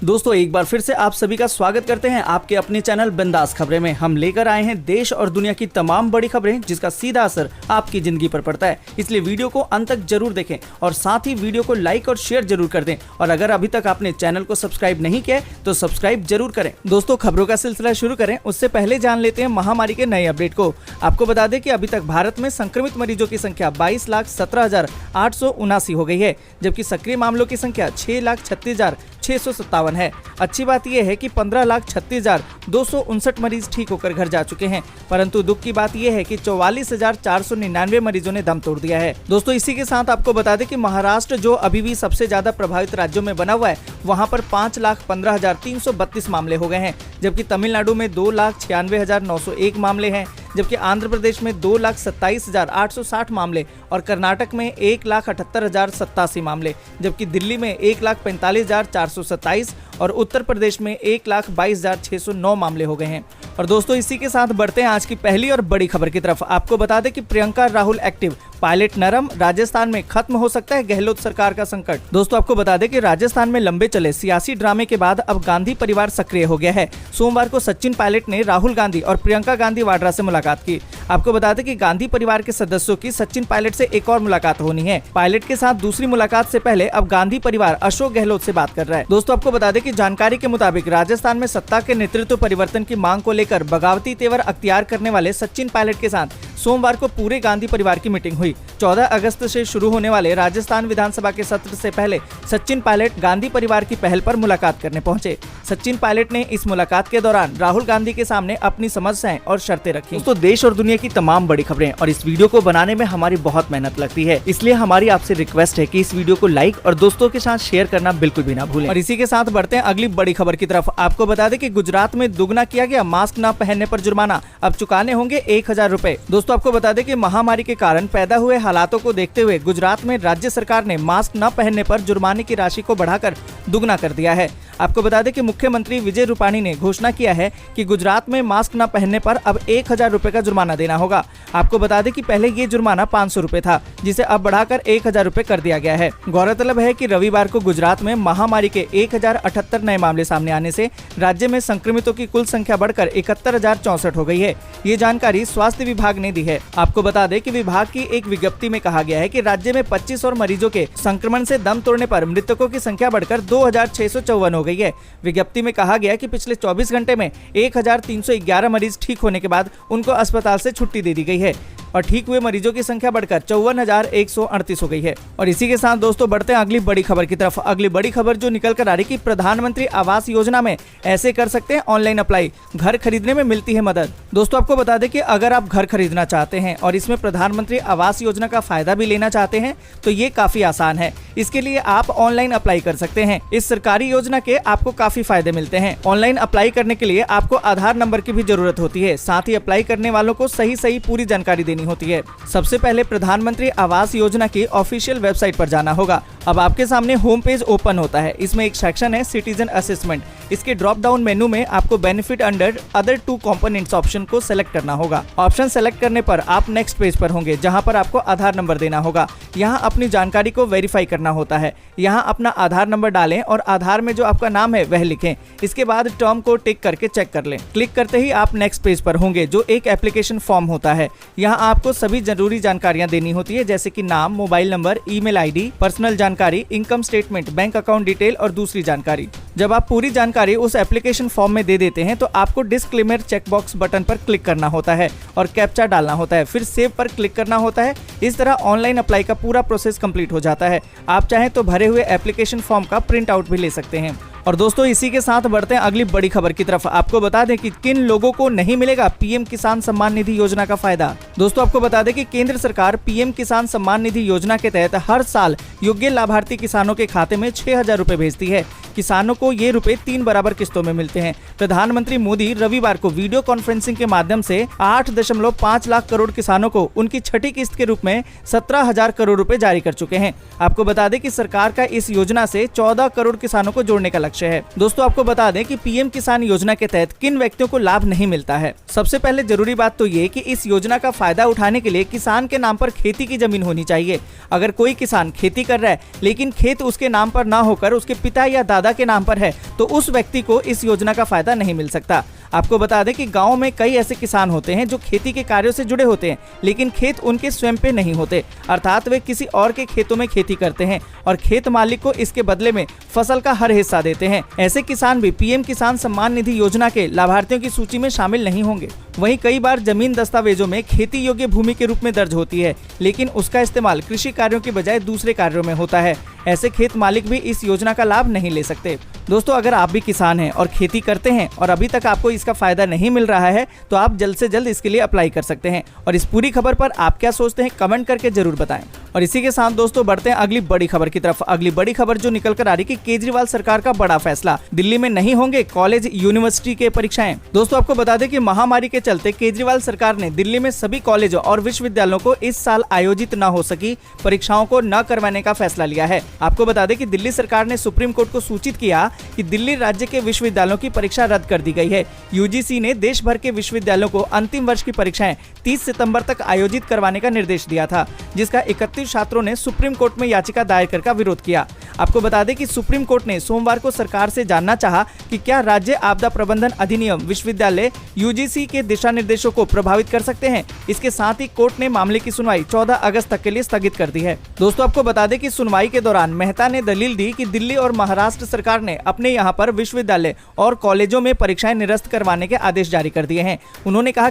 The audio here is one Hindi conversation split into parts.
दोस्तों एक बार फिर से आप सभी का स्वागत करते हैं आपके अपने चैनल बिंदास खबरें में। हम लेकर आए हैं देश और दुनिया की तमाम बड़ी खबरें जिसका सीधा असर आपकी जिंदगी पर पड़ता है। इसलिए वीडियो को अंत तक जरूर देखें और साथ ही वीडियो को लाइक और शेयर जरूर कर दें। और अगर अभी तक आपने चैनल को सब्सक्राइब नहीं किया तो सब्सक्राइब जरूर करें। दोस्तों खबरों का सिलसिला शुरू करें उससे पहले जान लेते हैं महामारी के नए अपडेट को। आपको बता दें कि अभी तक भारत में संक्रमित मरीजों की संख्या 22,17,879 हो गई है, जबकि सक्रिय मामलों की संख्या 6,36,657 है। अच्छी बात यह है कि 15,36,259 मरीज ठीक होकर घर जा चुके हैं, परंतु दुख की बात यह है कि 44,499 मरीजों ने दम तोड़ दिया है। दोस्तों इसी के साथ आपको बता दें कि महाराष्ट्र जो अभी भी सबसे ज्यादा प्रभावित राज्यों में बना हुआ है, वहां पर 5,15,332 मामले हो गए हैं, जबकि तमिलनाडु में 2,96,901 मामले हैं, जबकि आंध्र प्रदेश में 2,27,860 मामले और कर्नाटक में 1,78,087 मामले, जबकि दिल्ली में 1,45,427 और उत्तर प्रदेश में 1,22,609 मामले हो गए हैं। और दोस्तों इसी के साथ बढ़ते हैं आज की पहली और बड़ी खबर की तरफ। आपको बता दें कि प्रियंका राहुल एक्टिव, पायलट नरम, राजस्थान में खत्म हो सकता है गहलोत सरकार का संकट। दोस्तों आपको बता दें कि राजस्थान में लंबे चले सियासी ड्रामे के बाद अब गांधी परिवार सक्रिय हो गया है। सोमवार को सचिन पायलट ने राहुल गांधी और प्रियंका गांधी वाड्रा से मुलाकात की। आपको बता दें कि गांधी परिवार के सदस्यों की सचिन पायलट से एक और मुलाकात होनी है। पायलट के साथ दूसरी मुलाकात से पहले अब गांधी परिवार अशोक गहलोत से बात कर रहा है। दोस्तों आपको बता दें कि जानकारी के मुताबिक राजस्थान में सत्ता के नेतृत्व परिवर्तन की मांग को लेकर बगावती तेवर अख्तियार करने वाले सचिन पायलट के साथ सोमवार को पूरे गांधी परिवार की मीटिंग हुई। 14 अगस्त से शुरू होने वाले राजस्थान विधानसभा के सत्र से पहले सचिन पायलट गांधी परिवार की पहल पर मुलाकात करने पहुंचे। सचिन पायलट ने इस मुलाकात के दौरान राहुल गांधी के सामने अपनी समस्याएं और शर्तें रखी। दोस्तों देश और दुनिया की तमाम बड़ी खबरें और इस वीडियो को बनाने में हमारी बहुत मेहनत लगती है, इसलिए हमारी आपसे रिक्वेस्ट है कि इस वीडियो को लाइक और दोस्तों के साथ शेयर करना बिल्कुल भी ना भूलें। और इसी के साथ बढ़ते हैं अगली बड़ी खबर की तरफ। आपको बता दें कि गुजरात में दुगना किया गया मास्क न पहनने पर जुर्माना, अब चुकाने होंगे 1,000 रुपए। दोस्तों आपको बता दें कि महामारी के कारण पैदा हुए हालातों को देखते हुए गुजरात में राज्य सरकार ने मास्क न पहनने पर जुर्माने की राशि को बढ़ाकर दुगना कर दिया है। आपको बता दें कि मुख्यमंत्री विजय रूपाणी ने घोषणा किया है कि गुजरात में मास्क न पहनने पर अब 1,000 रुपए का जुर्माना देना होगा। आपको बता दें कि पहले ये जुर्माना 500 रुपए था, जिसे अब बढ़ाकर 1,000 रुपए कर दिया गया है। गौरतलब है कि रविवार को गुजरात में महामारी के 1,078 नए मामले सामने आने से राज्य में संक्रमितों की कुल संख्या बढ़कर 71,064 हो गई है। ये जानकारी स्वास्थ्य विभाग ने दी है। आपको बता दें कि विभाग की एक विज्ञप्ति में कहा गया है कि राज्य में 25 और मरीजों के संक्रमण से दम तोड़ने पर मृतकों की संख्या बढ़कर 2,654 हो गई है। विज्ञप्ति में कहा गया कि पिछले 24 घंटे में 1,311 मरीज ठीक होने के बाद उनको अस्पताल से छुट्टी दे दी गई है और ठीक हुए मरीजों की संख्या बढ़कर 54,138 हो गई है। और इसी के साथ दोस्तों बढ़ते हैं अगली बड़ी खबर की तरफ। अगली बड़ी खबर जो निकल कर आ रही कि प्रधानमंत्री आवास योजना में ऐसे कर सकते हैं ऑनलाइन अप्लाई, घर खरीदने में मिलती है मदद। दोस्तों आपको बता दें कि अगर आप घर खरीदना चाहते हैं और इसमें प्रधानमंत्री आवास योजना का फायदा भी लेना चाहते हैं तो ये काफी आसान है। इसके लिए आप ऑनलाइन अप्लाई कर सकते हैं। इस सरकारी योजना के आपको काफी फायदे मिलते हैं। ऑनलाइन अप्लाई करने के लिए आपको आधार नंबर की भी जरूरत होती है। साथ ही अप्लाई करने वालों को सही पूरी जानकारी देनी होती है। सबसे पहले प्रधानमंत्री आवास योजना की ऑफिशियल वेबसाइट पर जाना होगा। अब आपके सामने होम पेज ओपन होता है। इसमें एक सेक्शन है सिटीजन असेसमेंट। इसके ड्रॉप डाउन मेनू में आपको benefit under other 2 components option को सेलेक्ट करना होगा। ऑप्शन सेलेक्ट करने पर आप नेक्स्ट पेज पर होंगे, जहां पर आपको आधार नंबर देना होगा। यहां अपनी जानकारी को वेरीफाई करना होता है। यहां अपना आधार नंबर डालें और आधार में जो आपका नाम है वह लिखें। इसके बाद टर्म को टिक करके चेक कर लें। क्लिक करते ही आप नेक्स्ट पेज पर होंगे, जो एक एप्लीकेशन फॉर्म होता है। यहाँ आपको सभी जरूरी जानकारियां देनी होती है, जैसे कि नाम, mobile number, email ID, personal जानकारी, income statement, bank account detail और दूसरी जानकारी। जब आप पूरी जानकारी उस एप्लीकेशन फॉर्म में दे देते हैं तो आपको डिस्क्लेमर चेकबॉक्स बटन पर क्लिक करना होता है और कैप्चा डालना होता है, फिर सेव पर क्लिक करना होता है। इस तरह ऑनलाइन अप्लाई का पूरा प्रोसेस कंप्लीट हो जाता है। आप चाहें तो भरे हुए एप्लीकेशन फॉर्म का प्रिंट आउट भी ले सकते हैं। और दोस्तों इसी के साथ बढ़ते हैं अगली बड़ी खबर की तरफ। आपको बता दें कि किन लोगों को नहीं मिलेगा पीएम किसान सम्मान निधि योजना का फायदा। दोस्तों आपको बता दें कि केंद्र सरकार पीएम किसान सम्मान निधि योजना के तहत हर साल योग्य लाभार्थी किसानों के खाते में 6,000 रुपए भेजती है। किसानों को ये रुपए 3 बराबर किस्तों में मिलते हैं। प्रधानमंत्री मोदी रविवार को वीडियो कॉन्फ्रेंसिंग के माध्यम से 8.5 लाख करोड़ किसानों को उनकी छठी किस्त के रूप में 17,000 करोड़ रुपए जारी कर चुके हैं। आपको बता दें कि सरकार का इस योजना से 14 करोड़ किसानों को जोड़ने का लक्ष्य है। दोस्तों आपको बता दें कि पीएम किसान योजना के तहत किन व्यक्तियों को लाभ नहीं मिलता है। सबसे पहले जरूरी बात तो ये कि इस योजना का फायदा उठाने के लिए किसान के नाम पर खेती की जमीन होनी चाहिए। अगर कोई किसान खेती कर रहा है लेकिन खेत उसके नाम पर ना होकर उसके पिता या दादा के नाम पर है तो उस व्यक्ति को इस योजना का फायदा नहीं मिल सकता। आपको बता दें कि गांव में कई ऐसे किसान होते हैं जो खेती के कार्यों से जुड़े होते हैं लेकिन खेत उनके स्वयं पे नहीं होते, अर्थात वे किसी और के खेतों में खेती करते हैं और खेत मालिक को इसके बदले में फसल का हर हिस्सा देते हैं। ऐसे किसान भी पीएम किसान सम्मान निधि योजना के लाभार्थियों की सूची में शामिल नहीं होंगे। वहीं कई बार जमीन दस्तावेजों में खेती योग्य भूमि के रूप में दर्ज होती है लेकिन उसका इस्तेमाल कृषि कार्यों के बजाय दूसरे कार्यों में होता है। ऐसे खेत मालिक भी इस योजना का लाभ नहीं ले सकते। दोस्तों अगर आप भी किसान हैं और खेती करते हैं और अभी तक आपको इसका फायदा नहीं मिल रहा है तो आप जल्द से जल्द इसके लिए अप्लाई कर सकते हैं। और इस पूरी खबर पर आप क्या सोचते हैं कमेंट करके जरूर बताएं। और इसी के साथ दोस्तों बढ़ते हैं अगली बड़ी खबर की तरफ। अगली बड़ी खबर जो निकल कर आ रही कि केजरीवाल सरकार का बड़ा फैसला, दिल्ली में नहीं होंगे कॉलेज यूनिवर्सिटी के परीक्षाएं। दोस्तों आपको बता दें कि महामारी के चलते केजरीवाल सरकार ने दिल्ली में सभी कॉलेजों और विश्वविद्यालयों को इस साल आयोजित न हो सकी परीक्षाओं को न करवाने का फैसला लिया है। आपको बता दें कि दिल्ली सरकार ने सुप्रीम कोर्ट को सूचित किया कि दिल्ली राज्य के विश्वविद्यालयों की परीक्षा रद्द कर दी गई है। यूजीसी ने देश भर के विश्वविद्यालयों को अंतिम वर्ष की परीक्षाएं 30 सितंबर तक आयोजित करवाने का निर्देश दिया था, जिसका 31 छात्रों ने सुप्रीम कोर्ट में याचिका दायर कर विरोध किया। आपको बता दें कि सुप्रीम कोर्ट ने सोमवार को सरकार से जानना चाहा कि क्या राज्य आपदा प्रबंधन अधिनियम विश्वविद्यालय यूजीसी के दिशा निर्देशों को प्रभावित कर सकते हैं। इसके साथ ही कोर्ट ने मामले की सुनवाई 14 अगस्त तक के लिए स्थगित कर दी है। दोस्तों आपको बता दें कि सुनवाई के दौरान मेहता ने दलील दी कि दिल्ली और महाराष्ट्र सरकार ने अपने यहाँ पर विश्वविद्यालय और कॉलेजों में परीक्षाएं निरस्त करवाने के आदेश जारी कर दिए हैं। उन्होंने कहा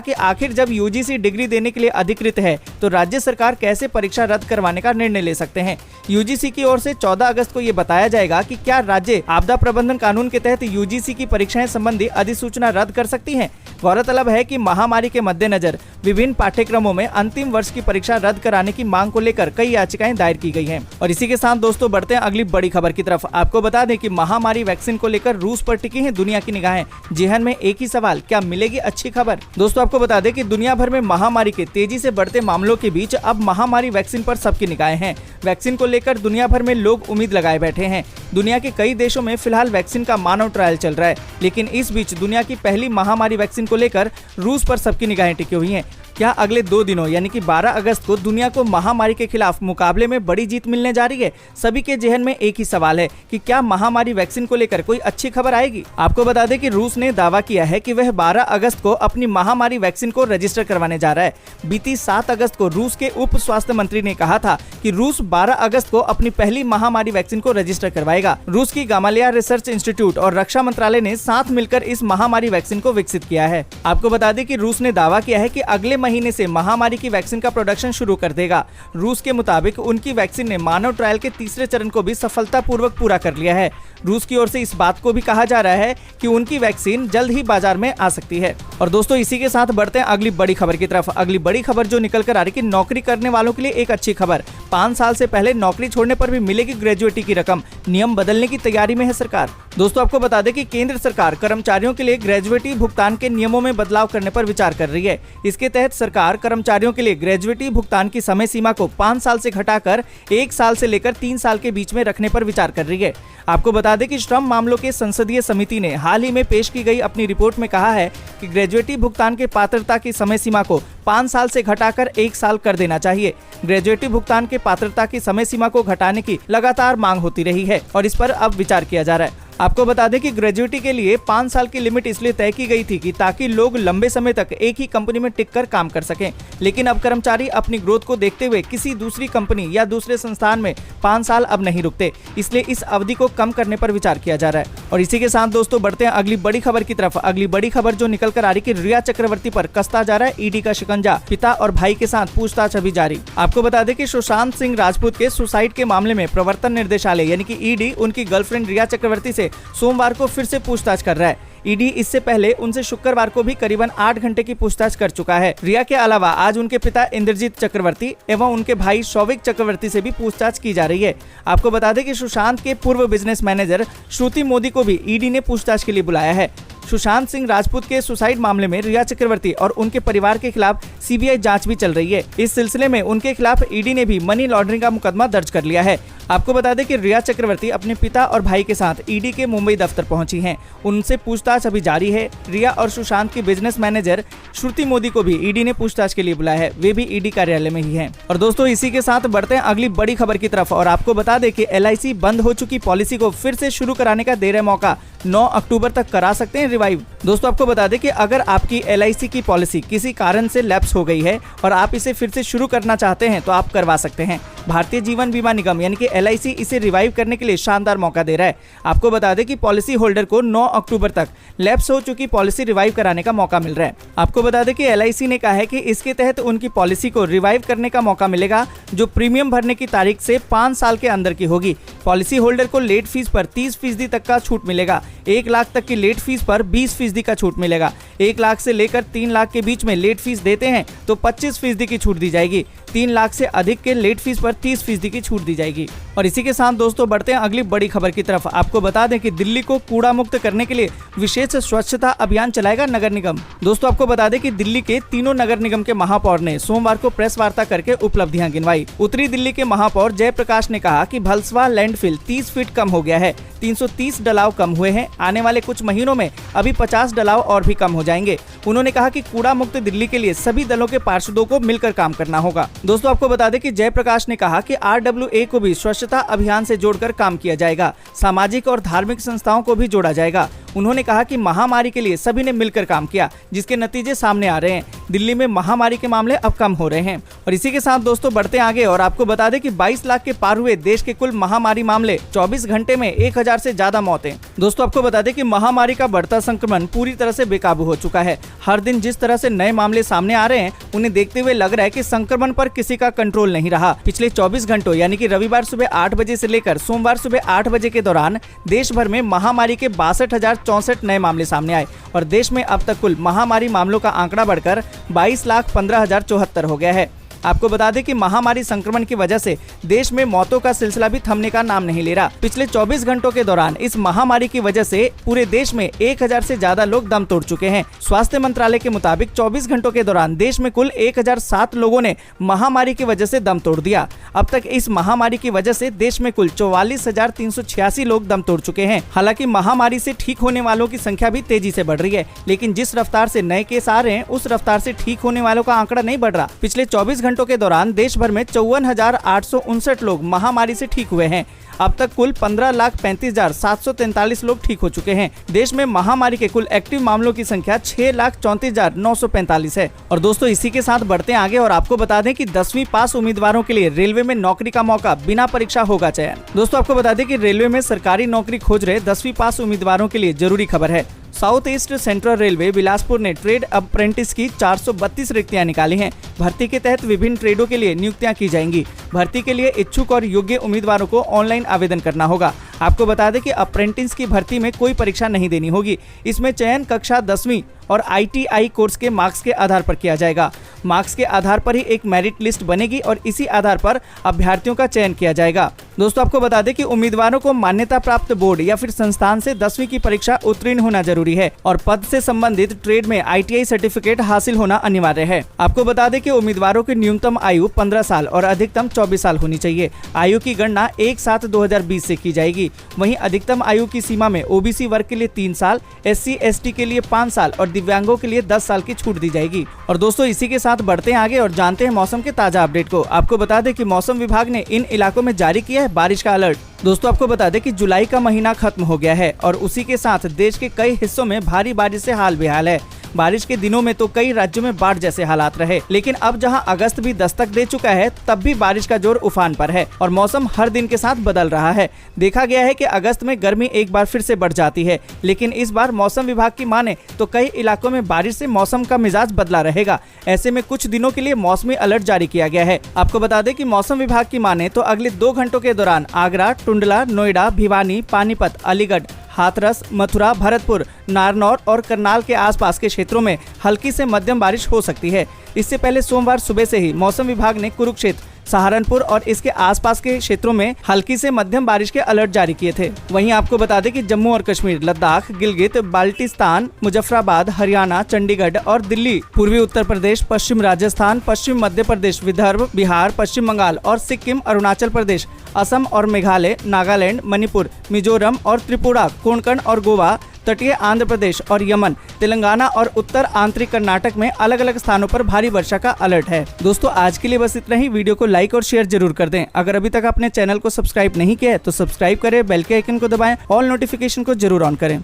कि आखिर जब यूजीसी डिग्री देने के लिए अधिकृत है तो राज्य सरकार कैसे परीक्षा रद्द करवाने का निर्णय ले सकते हैं। यूजीसी की ओर से 14 अगस्त को ये बताया जाएगा कि क्या राज्य आपदा प्रबंधन कानून के तहत यूजीसी की परीक्षाएं संबंधी अधिसूचना रद्द कर सकती हैं। गौरतलब है कि महामारी के मद्देनजर विभिन्न पाठ्यक्रमों में अंतिम वर्ष की परीक्षा रद्द कराने की मांग को लेकर कई याचिकाएं दायर की गई हैं। और इसी के साथ दोस्तों बढ़ते हैं अगली बड़ी खबर की तरफ। आपको बता दें कि महामारी वैक्सीन को लेकर रूस पर टिकी हैं दुनिया की निगाहें। जेहन में एक ही सवाल, क्या मिलेगी अच्छी खबर। दोस्तों आपको बता दें कि दुनिया भर में महामारी के तेजी से बढ़ते मामलों के बीच अब महामारी वैक्सीन पर सबकी निगाहें हैं। वैक्सीन को लेकर दुनिया भर में लोग उम्मीद लगाए बैठे हैं। दुनिया के कई देशों में फिलहाल वैक्सीन का मानव ट्रायल चल रहा है, लेकिन इस बीच दुनिया की पहली महामारी वैक्सीन को लेकर रूस पर सबकी निगाहें टिकी हुई हैं। क्या अगले 2 दिनों यानी कि 12 अगस्त को दुनिया को महामारी के खिलाफ मुकाबले में बड़ी जीत मिलने जा रही है। सभी के जहन में एक ही सवाल है कि क्या महामारी वैक्सीन को लेकर कोई अच्छी खबर आएगी। आपको बता दें कि रूस ने दावा किया है कि वह 12 अगस्त को अपनी महामारी वैक्सीन को रजिस्टर करवाने जा रहा है। बीती 7 अगस्त को रूस के उप स्वास्थ्य मंत्री ने कहा था कि रूस 12 अगस्त को अपनी पहली महामारी वैक्सीन को रजिस्टर करवाएगा। रूस की गामालिया रिसर्च इंस्टीट्यूट और रक्षा मंत्रालय ने साथ मिलकर इस महामारी वैक्सीन को विकसित किया है। आपको बता दें कि रूस ने दावा किया है कि अगले महीने से महामारी की वैक्सीन का प्रोडक्शन शुरू कर देगा। रूस के मुताबिक उनकी वैक्सीन ने मानव ट्रायल के तीसरे चरण को भी सफलतापूर्वक पूरा कर लिया है। रूस की ओर से इस बात को भी कहा जा रहा है कि उनकी वैक्सीन जल्द ही बाजार में आ सकती है। और दोस्तों इसी के साथ बढ़ते हैं अगली बड़ी खबर की तरफ। अगली बड़ी खबर जो निकल कर आ रही कि नौकरी करने वालों के लिए एक अच्छी खबर। 5 साल से पहले नौकरी छोड़ने पर भी मिलेगी ग्रेजुएटी की रकम। नियम बदलने की तैयारी में है सरकार। दोस्तों आपको बता दें कि केंद्र सरकार कर्मचारियों के लिए ग्रेजुएटी भुगतान के नियमों में बदलाव करने पर विचार कर रही है। इसके तहत सरकार कर्मचारियों के लिए ग्रेजुएटी भुगतान की समय सीमा को 5 साल से घटाकर 1 साल से लेकर 3 साल के बीच में रखने पर विचार कर रही है। आपको बता दें कि श्रम मामलों के संसदीय समिति ने हाल ही में पेश की गई अपनी रिपोर्ट में कहा है कि ग्रेजुएटी भुगतान के पात्रता की समय सीमा को 5 साल से घटाकर 1 साल कर देना चाहिए। ग्रेजुएटी भुगतान के पात्रता की समय सीमा को घटाने की लगातार मांग होती रही है और इस पर अब विचार किया जा रहा है। आपको बता दें कि ग्रेजुएटी के लिए 5 साल की लिमिट इसलिए तय की गई थी कि ताकि लोग लंबे समय तक एक ही कंपनी में टिककर काम कर सकें। लेकिन अब कर्मचारी अपनी ग्रोथ को देखते हुए किसी दूसरी कंपनी या दूसरे संस्थान में 5 साल अब नहीं रुकते, इसलिए इस अवधि को कम करने पर विचार किया जा रहा है। और इसी के साथ दोस्तों बढ़ते हैं अगली बड़ी खबर की तरफ। अगली बड़ी खबर जो निकल कर आ रही कि रिया चक्रवर्ती पर कसता जा रहा है ईडी का शिकंजा। पिता और भाई के साथ पूछताछ अभी जारी। आपको बता दें कि सुशांत सिंह राजपूत के सुसाइड के मामले में प्रवर्तन निर्देशालय यानी कि ईडी उनकी गर्लफ्रेंड रिया चक्रवर्ती से सोमवार को फिर से पूछताछ कर रहा है। ईडी इससे पहले उनसे शुक्रवार को भी करीबन 8 घंटे की पूछताछ कर चुका है। रिया के अलावा आज उनके पिता इंद्रजीत चक्रवर्ती एवं उनके भाई शौविक चक्रवर्ती से भी पूछताछ की जा रही है। आपको बता दें कि सुशांत के पूर्व बिजनेस मैनेजर श्रुति मोदी को भी ईडी ने पूछताछ के लिए बुलाया है। सुशांत सिंह राजपूत के सुसाइड मामले में रिया चक्रवर्ती और उनके परिवार के खिलाफ सीबीआई जांच भी चल रही है। इस सिलसिले में उनके खिलाफ ईडी ने भी मनी लॉन्ड्रिंग का मुकदमा दर्ज कर लिया है। आपको बता दें कि रिया चक्रवर्ती अपने पिता और भाई के साथ ईडी के मुंबई दफ्तर पहुंची हैं। उनसे पूछताछ अभी जारी है। रिया और सुशांत की बिजनेस मैनेजर श्रुति मोदी को भी ईडी ने पूछताछ के लिए बुलाया है। वे भी ईडी कार्यालय में ही हैं। और दोस्तों, इसी के साथ बढ़ते हैं अगली बड़ी खबर की तरफ और आपको बता दें कि LIC बंद हो चुकी पॉलिसी को फिर से शुरू कराने का दे रहे मौका। 9 अक्टूबर तक करा सकते हैं रिवाइव। दोस्तों, आपको बता दें कि अगर आपकी LIC की पॉलिसी किसी कारण से लैप्स हो गई है और आप इसे फिर से शुरू करना चाहते हैं तो आप करवा सकते हैं। भारतीय जीवन बीमा निगम यानी कि LIC इसे रिवाइव करने के लिए शानदार मौका दे रहा है। आपको बता दें कि पॉलिसी होल्डर को 9 अक्टूबर तक लैप्स हो चुकी पॉलिसी रिवाइव कराने का मौका मिल रहा है। आपको बता दें कि LIC ने कहा है कि इसके तहत उनकी पॉलिसी को रिवाइव करने का मौका मिलेगा जो प्रीमियम भरने की तारीख से 5 साल के अंदर की होगी। पॉलिसी होल्डर को लेट फीस पर 30% तक का छूट मिलेगा। 1 लाख तक की लेट फीस पर 20% का छूट मिलेगा। 1 लाख से लेकर 3 लाख के बीच में लेट फीस देते हैं तो 25% की छूट दी जाएगी। 3 लाख से अधिक के लेट फीस पर 30% की छूट दी जाएगी। और इसी के साथ दोस्तों बढ़ते हैं अगली बड़ी खबर की तरफ। आपको बता दें कि दिल्ली को कूड़ा मुक्त करने के लिए विशेष स्वच्छता अभियान चलाएगा नगर निगम। दोस्तों, आपको बता दें कि दिल्ली के तीनों नगर निगम के महापौर ने सोमवार को प्रेस वार्ता करके उपलब्धियां गिनवाई। उत्तरी दिल्ली के महापौर जयप्रकाश ने कहा कि भलसवा लैंडफिल 30 फीट कम हो गया है। 330 डलाव कम हुए हैं। आने वाले कुछ महीनों में अभी 50 डलाव और भी कम हो जाएंगे। उन्होंने कहा कि कूड़ा मुक्त दिल्ली के लिए सभी दलों के पार्षदों को मिलकर काम करना होगा। दोस्तों, आपको बता दें कि जयप्रकाश ने कहा कि RWA को भी स्वच्छता अभियान से जोड़कर काम किया जाएगा। सामाजिक और धार्मिक संस्थाओं को भी जोड़ा जाएगा। उन्होंने कहा कि महामारी के लिए सभी ने मिलकर काम किया जिसके नतीजे सामने आ रहे हैं। दिल्ली में महामारी के मामले अब कम हो रहे हैं। और इसी के साथ दोस्तों बढ़ते आगे और आपको बता दें कि 22 लाख के पार हुए देश के कुल महामारी मामले। 24 घंटे में 1000 से ज्यादा मौतें। दोस्तों, आपको बता दें कि महामारी का बढ़ता संक्रमण पूरी तरह से बेकाबू हो चुका है। हर दिन जिस तरह से नए मामले सामने आ रहे हैं उन्हें देखते हुए लग रहा है कि संक्रमण पर किसी का कंट्रोल नहीं रहा। पिछले 24 घंटों यानी कि रविवार सुबह 8 बजे से लेकर सोमवार सुबह 8 बजे के दौरान देश भर में महामारी के 62,064 नए मामले सामने आए और देश में अब तक कुल महामारी मामलों का आंकड़ा बढ़कर 22,15,074 हो गया है। आपको बता दें कि महामारी संक्रमण की वजह से देश में मौतों का सिलसिला भी थमने का नाम नहीं ले रहा। पिछले 24 घंटों के दौरान इस महामारी की वजह से पूरे देश में 1000 से ज्यादा लोग दम तोड़ चुके हैं। स्वास्थ्य मंत्रालय के मुताबिक 24 घंटों के दौरान देश में कुल 1007 लोगों ने महामारी की वजह से दम तोड़ दिया। अब तक इस महामारी की वजह से देश में कुल 44,386 लोग दम तोड़ चुके हैं। हालांकि महामारी से ठीक होने वालों की संख्या भी तेजी से बढ़ रही है, लेकिन जिस रफ्तार से नए केस आ रहे हैं उस रफ्तार से ठीक होने वालों का आंकड़ा नहीं बढ़ रहा। पिछले 24 घंटों के दौरान देश भर में 54,859 लोग महामारी से ठीक हुए हैं। अब तक कुल 15,35,743 लोग ठीक हो चुके हैं। देश में महामारी के कुल एक्टिव मामलों की संख्या 6,34,945 है। और दोस्तों, इसी के साथ बढ़ते आगे और आपको बता दें कि 10वीं पास उम्मीदवारों के लिए रेलवे में नौकरी का मौका, बिना परीक्षा होगा चयन। दोस्तों, आपको बता दें कि रेलवे में सरकारी नौकरी खोज रहे 10वीं पास उम्मीदवारों के लिए जरूरी खबर है। South east central railway Bilaspur ने ट्रेड अप्रेंटिस की 432 रिक्तियां निकाली हैं। भर्ती के तहत विभिन्न ट्रेडों के लिए नियुक्तियां की जाएंगी। भर्ती के लिए इच्छुक और योग्य उम्मीदवारों को ऑनलाइन आवेदन करना होगा। आपको बता दें कि अप्रेंटिस की भर्ती में कोई परीक्षा नहीं देनी होगी। इसमें चयन कक्षा 10वीं और ITI कोर्स के मार्क्स के आधार पर किया जाएगा। मार्क्स के आधार पर ही एक मेरिट लिस्ट बनेगी और इसी आधार पर अभ्यर्थियों का चयन किया जाएगा। दोस्तों, आपको बता दें कि उम्मीदवारों को मान्यता प्राप्त बोर्ड या फिर संस्थान से 10वीं की परीक्षा उत्तीर्ण होना जरूरी है और पद से संबंधित ट्रेड में ITI सर्टिफिकेट हासिल होना अनिवार्य है। आपको बता दें कि उम्मीदवारों की न्यूनतम आयु 15 साल और अधिकतम 24 साल होनी चाहिए। आयु की गणना 1/7/2020 से की जाएगी। वहीं अधिकतम आयु की सीमा में OBC वर्ग के लिए 3 साल, SC ST के लिए 5 साल और दिव्यांगों के लिए 10 साल की छूट दी जाएगी। और दोस्तों, इसी के साथ बढ़ते हैं आगे और जानते हैं मौसम के ताजा अपडेट को। आपको बता दें कि मौसम विभाग ने इन इलाकों में जारी किया है बारिश का अलर्ट। दोस्तों, आपको बता दें कि जुलाई का महीना खत्म हो गया है और उसी के साथ देश के कई हिस्सों में भारी बारिश से हाल बेहाल है। बारिश के दिनों में तो कई राज्यों में बाढ़ जैसे हालात रहे, लेकिन अब जहां अगस्त भी दस्तक दे चुका है तब भी बारिश का जोर उफान पर है और मौसम हर दिन के साथ बदल रहा है। देखा गया है कि अगस्त में गर्मी एक बार फिर से बढ़ जाती है, लेकिन इस बार मौसम विभाग की माने तो कई इलाकों में बारिश से मौसम का मिजाज बदला रहेगा। ऐसे में कुछ दिनों के लिए मौसमी अलर्ट जारी किया गया है। आपको बता दें कि मौसम विभाग की माने तो अगले 2 घंटों के दौरान आगरा, टुंडला, नोएडा, भिवानी, पानीपत, अलीगढ़, हाथरस, मथुरा, भरतपुर, नारनौल और करनाल के आसपास के क्षेत्रों में हल्की से मध्यम बारिश हो सकती है। इससे पहले सोमवार सुबह से ही मौसम विभाग ने कुरुक्षेत्र, सहारनपुर और इसके आसपास के क्षेत्रों में हल्की से मध्यम बारिश के अलर्ट जारी किए थे। वहीं आपको बता दें कि जम्मू और कश्मीर, लद्दाख, गिलगित, बाल्टिस्तान, मुजफ्फराबाद, हरियाणा, चंडीगढ़ और दिल्ली, पूर्वी उत्तर प्रदेश, पश्चिम राजस्थान, पश्चिम मध्य प्रदेश, विदर्भ, बिहार, पश्चिम बंगाल और सिक्किम, अरुणाचल प्रदेश, असम और मेघालय, नागालैंड, मणिपुर, मिजोरम और त्रिपुरा, कोंकण और गोवा, तटीय आंध्र प्रदेश और यमन, तेलंगाना और उत्तर आंतरिक कर्नाटक में अलग अलग स्थानों पर भारी वर्षा का अलर्ट है। दोस्तों आज के लिए बस इतना ही। वीडियो को लाइक और शेयर जरूर कर दें। अगर अभी तक आपने चैनल को सब्सक्राइब नहीं किया है तो सब्सक्राइब करें, बेल के आइकन को दबाएं, ऑल नोटिफिकेशन को जरूर ऑन करें।